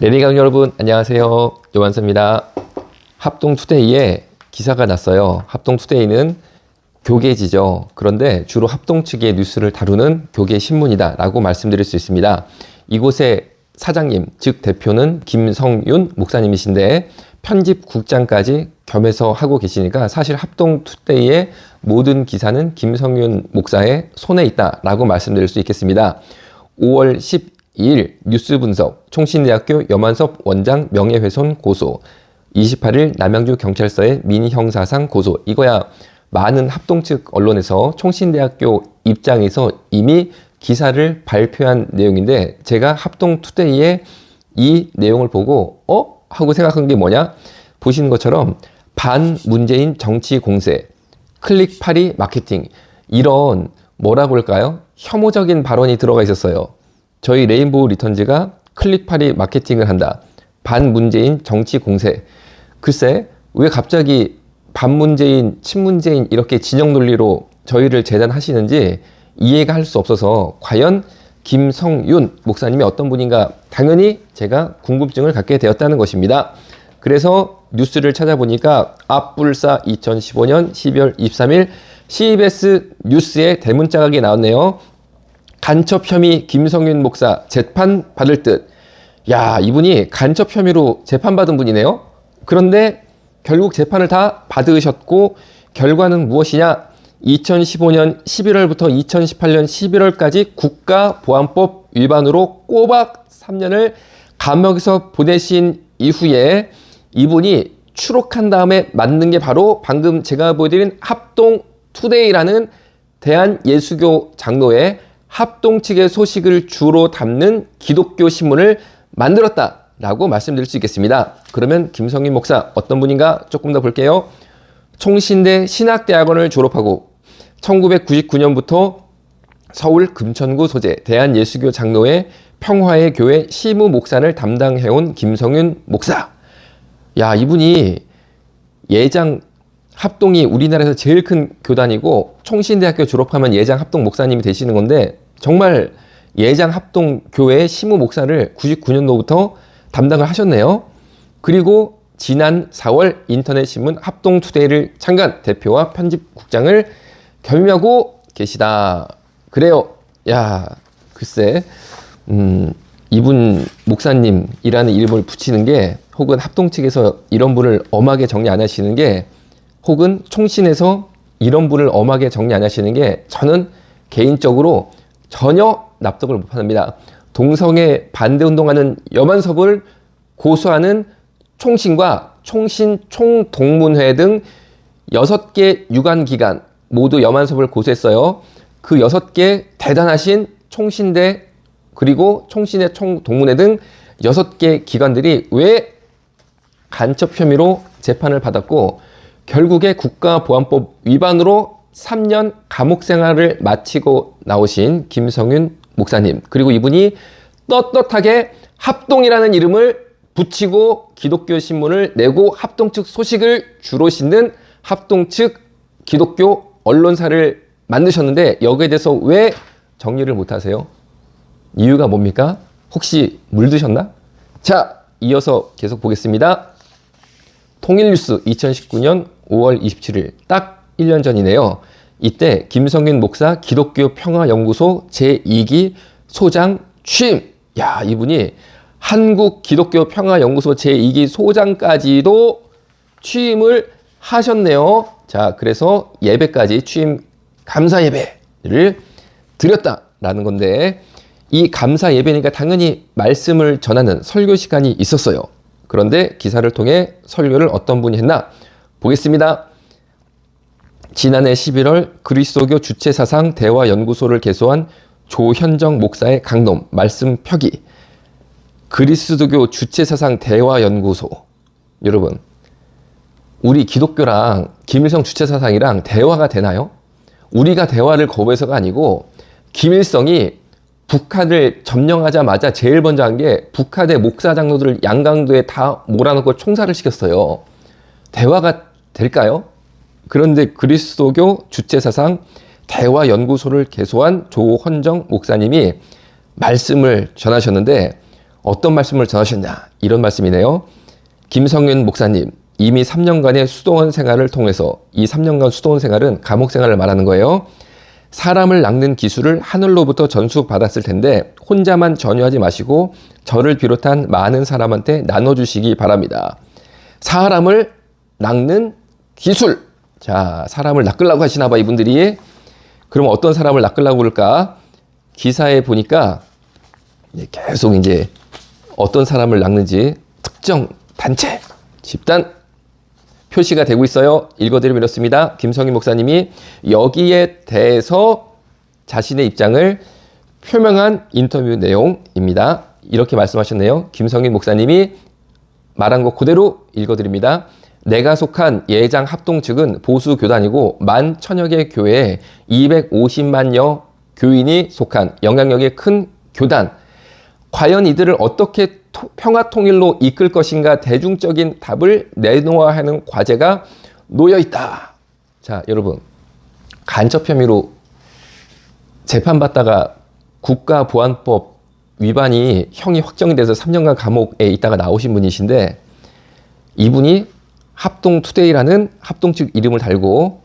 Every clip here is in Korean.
레리강 여러분 안녕하세요. 요한서입니다. 합동투데이에 기사가 났어요. 합동투데이는 교계지죠. 그런데 주로 합동 측의 뉴스를 다루는 교계신문이다 라고 말씀드릴 수 있습니다. 이곳의 사장님, 즉 대표는 김성윤 목사님이신데 편집국장까지 겸해서 하고 계시니까 사실 합동투데이의 모든 기사는 김성윤 목사의 손에 있다 라고 말씀드릴 수 있겠습니다. 5월 12일 뉴스 분석, 총신대학교 염한섭 원장 명예훼손 고소, 28일 남양주 경찰서의 민형사상 고소. 이거야 많은 합동 측 언론에서 총신대학교 입장에서 이미 기사를 발표한 내용인데, 제가 합동투데이에 이 내용을 보고 하고 생각한 게 뭐냐? 보시는 것처럼 반문재인 정치 공세, 클릭파리 마케팅, 이런 뭐라고 할까요? 혐오적인 발언이 들어가 있었어요. 저희 레인보우 리턴즈가 클릭파리 마케팅을 한다. 반문재인 정치 공세. 글쎄, 왜 갑자기 반문재인, 친문재인 이렇게 진영 논리로 저희를 재단하시는지 이해가 할 수 없어서 과연 김성윤 목사님이 어떤 분인가 당연히 제가 궁금증을 갖게 되었다는 것입니다. 그래서 뉴스를 찾아보니까 앞불사 2015년 12월 23일 CBS 뉴스에 대문짝하게 나왔네요. 간첩 혐의 김성윤 목사 재판 받을 듯. 야, 이분이 간첩 혐의로 재판받은 분이네요. 그런데 결국 재판을 다 받으셨고 결과는 무엇이냐? 2015년 11월부터 2018년 11월까지 국가보안법 위반으로 꼬박 3년을 감옥에서 보내신 이후에 이분이 추록한 다음에 만든 게 바로 방금 제가 보여드린 합동투데이라는 대한예수교 장로의 합동 측의 소식을 주로 담는 기독교 신문을 만들었다라고 말씀드릴 수 있겠습니다. 그러면 김성윤 목사 어떤 분인가 조금 더 볼게요. 총신대 신학대학원을 졸업하고 1999년부터 서울 금천구 소재 대한예수교 장로회 평화의 교회 시무 목사를 담당해온 김성윤 목사. 야, 이분이 예장 합동이 우리나라에서 제일 큰 교단이고 총신대학교 졸업하면 예장 합동 목사님이 되시는 건데, 정말 예장 합동 교회의 시무 목사를 99년도부터 담당을 하셨네요. 그리고 지난 4월 인터넷신문 합동투데이를 창간 대표와 편집국장을 겸임하고 계시다. 그래요. 야, 글쎄, 이분 목사님이라는 이름을 붙이는 게, 혹은 합동 측에서 이런 분을 엄하게 정리 안 하시는 게, 혹은 총신에서 이런 분을 엄하게 정리 안 하시는 게 저는 개인적으로 전혀 납득을 못합니다. 동성애 반대운동하는 염한섭을 고소하는 총신과 총신 총동문회 등 6개 유관기관 모두 염한섭을 고소했어요. 그 6개 대단하신 총신대 그리고 총신의 총동문회 등 6개 기관들이 왜 간첩 혐의로 재판을 받았고 결국에 국가보안법 위반으로 3년 감옥 생활을 마치고 나오신 김성윤 목사님, 그리고 이분이 떳떳하게 합동이라는 이름을 붙이고 기독교 신문을 내고 합동 측 소식을 주로 싣는 합동 측 기독교 언론사를 만드셨는데, 여기에 대해서 왜 정리를 못하세요? 이유가 뭡니까? 혹시 물드셨나? 자, 이어서 계속 보겠습니다. 통일뉴스 2019년 5월 27일 딱 1년 전이네요. 이때 김성윤 목사 기독교 평화연구소 제2기 소장 취임. 야, 이분이 한국 기독교 평화연구소 제2기 소장까지도 취임을 하셨네요. 자, 그래서 예배까지 취임 감사 예배를 드렸다라는 건데, 이 감사 예배니까 당연히 말씀을 전하는 설교 시간이 있었어요. 그런데 기사를 통해 설교를 어떤 분이 했나 보겠습니다. 지난해 11월 그리스도교 주체사상 대화연구소를 개소한 조현정 목사의 강론 말씀 표기. 그리스도교 주체사상 대화연구소. 여러분, 우리 기독교랑 김일성 주체사상이랑 대화가 되나요? 우리가 대화를 거부해서가 아니고, 김일성이 북한을 점령하자마자 제일 먼저 한 게 북한의 목사 장로들을 양강도에 다 몰아넣고 총살을 시켰어요. 대화가 될까요? 그런데 그리스도교 주체사상 대화연구소를 개소한 조헌정 목사님이 말씀을 전하셨는데, 어떤 말씀을 전하셨냐? 이런 말씀이네요. 김성윤 목사님, 이미 3년간의 수도원 생활을 통해서, 이 3년간 수도원 생활은 감옥 생활을 말하는 거예요. 사람을 낚는 기술을 하늘로부터 전수받았을 텐데 혼자만 전유하지 마시고 저를 비롯한 많은 사람한테 나눠주시기 바랍니다. 사람을 낚는 기술. 자, 사람을 낚으려고 하시나 봐, 이분들이. 그럼 어떤 사람을 낚으려고 그럴까? 기사에 보니까 계속 이제 어떤 사람을 낚는지 특정 단체, 집단 표시가 되고 있어요. 읽어드리면 이렇습니다. 김성희 목사님이 여기에 대해서 자신의 입장을 표명한 인터뷰 내용입니다. 이렇게 말씀하셨네요. 김성희 목사님이 말한 것 그대로 읽어드립니다. 내가 속한 예장 합동 측은 보수 교단이고 11,000여 개 교회에 250만여 교인이 속한 영향력이 큰 교단. 과연 이들을 어떻게 평화통일로 이끌 것인가 대중적인 답을 내놓아야 하는 과제가 놓여있다. 자, 여러분, 간첩 혐의로 재판받다가 국가보안법 위반이 형이 확정이 돼서 3년간 감옥에 있다가 나오신 분이신데, 이분이 합동투데이라는 합동 측 이름을 달고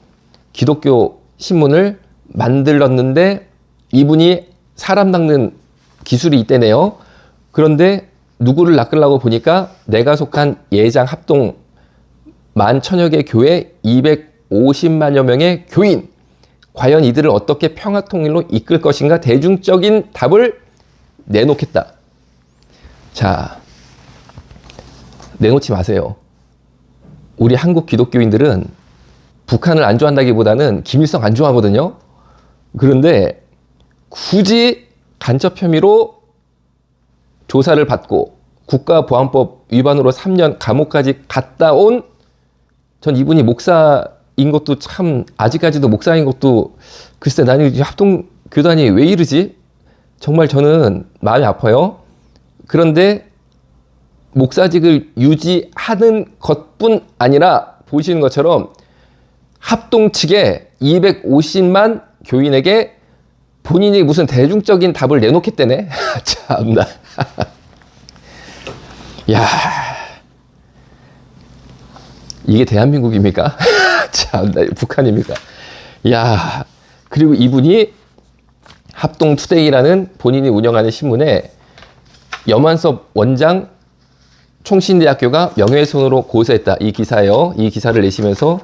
기독교 신문을 만들었는데 이분이 사람 낚는 기술이 있대네요. 그런데 누구를 낚으려고 보니까 내가 속한 예장 합동 11,000여 개 교회 250만여 명의 교인. 과연 이들을 어떻게 평화통일로 이끌 것인가 대중적인 답을 내놓겠다. 자, 내놓지 마세요. 우리 한국 기독교인들은 북한을 안 좋아한다기보다는 김일성 안 좋아하거든요. 그런데 굳이 간첩 혐의로 조사를 받고 국가보안법 위반으로 3년 감옥까지 갔다 온, 전 이분이 목사인 것도 참, 아직까지도 목사인 것도 글쎄, 나는 합동교단이 왜 이러지? 정말 저는 마음이 아파요. 그런데 목사직을 유지하는 것뿐 아니라 보시는 것처럼 합동 측에 250만 교인에게 본인이 무슨 대중적인 답을 내놓겠다네. 참나. 야, 이게 대한민국입니까? 참나, 북한입니까? 야, 그리고 이분이 합동투데이라는 본인이 운영하는 신문에 염환섭 원장 총신대학교가 명예훼손으로 고소했다. 이 기사예요. 이 기사를 내시면서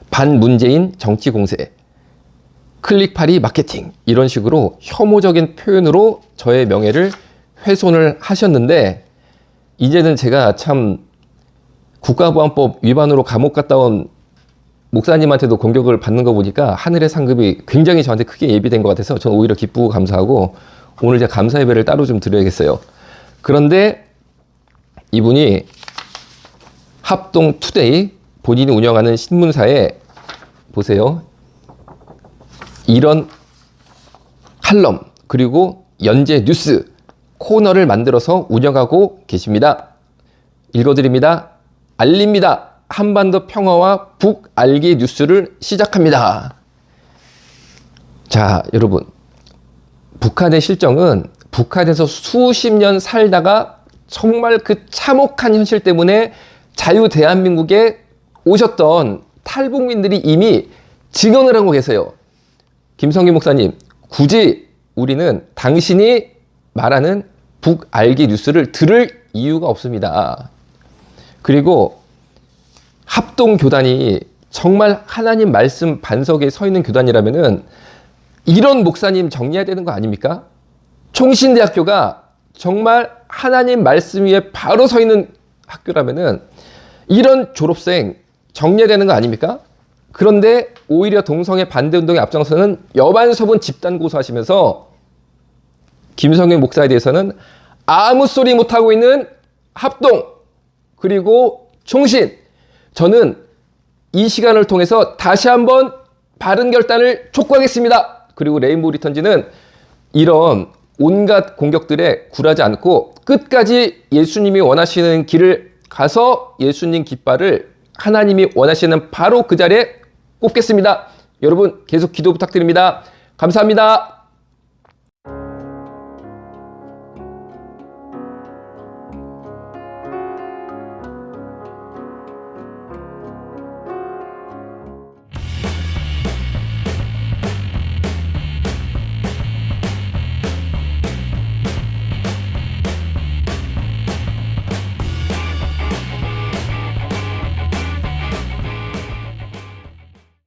반문재인 정치 공세, 클릭팔이 마케팅, 이런 식으로 혐오적인 표현으로 저의 명예를 훼손을 하셨는데, 이제는 제가 참 국가보안법 위반으로 감옥 갔다 온 목사님한테도 공격을 받는 거 보니까 하늘의 상급이 굉장히 저한테 크게 예비된 것 같아서 저는 오히려 기쁘고 감사하고 오늘 제가 감사 예배를 따로 좀 드려야겠어요. 그런데 이분이 합동투데이, 본인이 운영하는 신문사에 보세요. 이런 칼럼, 그리고 연재 뉴스 코너를 만들어서 운영하고 계십니다. 읽어드립니다. 알립니다. 한반도 평화와 북알기 뉴스를 시작합니다. 자, 여러분, 북한의 실정은 북한에서 수십 년 살다가 정말 그 참혹한 현실 때문에 자유 대한민국에 오셨던 탈북민들이 이미 증언을 하고 계세요. 김성기 목사님, 굳이 우리는 당신이 말하는 북알기 뉴스를 들을 이유가 없습니다. 그리고 합동교단이 정말 하나님 말씀 반석에 서 있는 교단이라면은 이런 목사님 정리해야 되는 거 아닙니까? 총신대학교가 정말 하나님 말씀 위에 바로 서 있는 학교라면은 이런 졸업생 정리해야 되는 거 아닙니까? 그런데 오히려 동성애 반대운동에 앞장서는 여반서분 집단 고소하시면서 김성현 목사에 대해서는 아무 소리 못하고 있는 합동, 그리고 총신, 저는 이 시간을 통해서 다시 한번 바른 결단을 촉구하겠습니다. 그리고 레인보우 리턴즈는 이런 온갖 공격들에 굴하지 않고 끝까지 예수님이 원하시는 길을 가서 예수님 깃발을 하나님이 원하시는 바로 그 자리에 꼽겠습니다. 여러분 계속 기도 부탁드립니다. 감사합니다.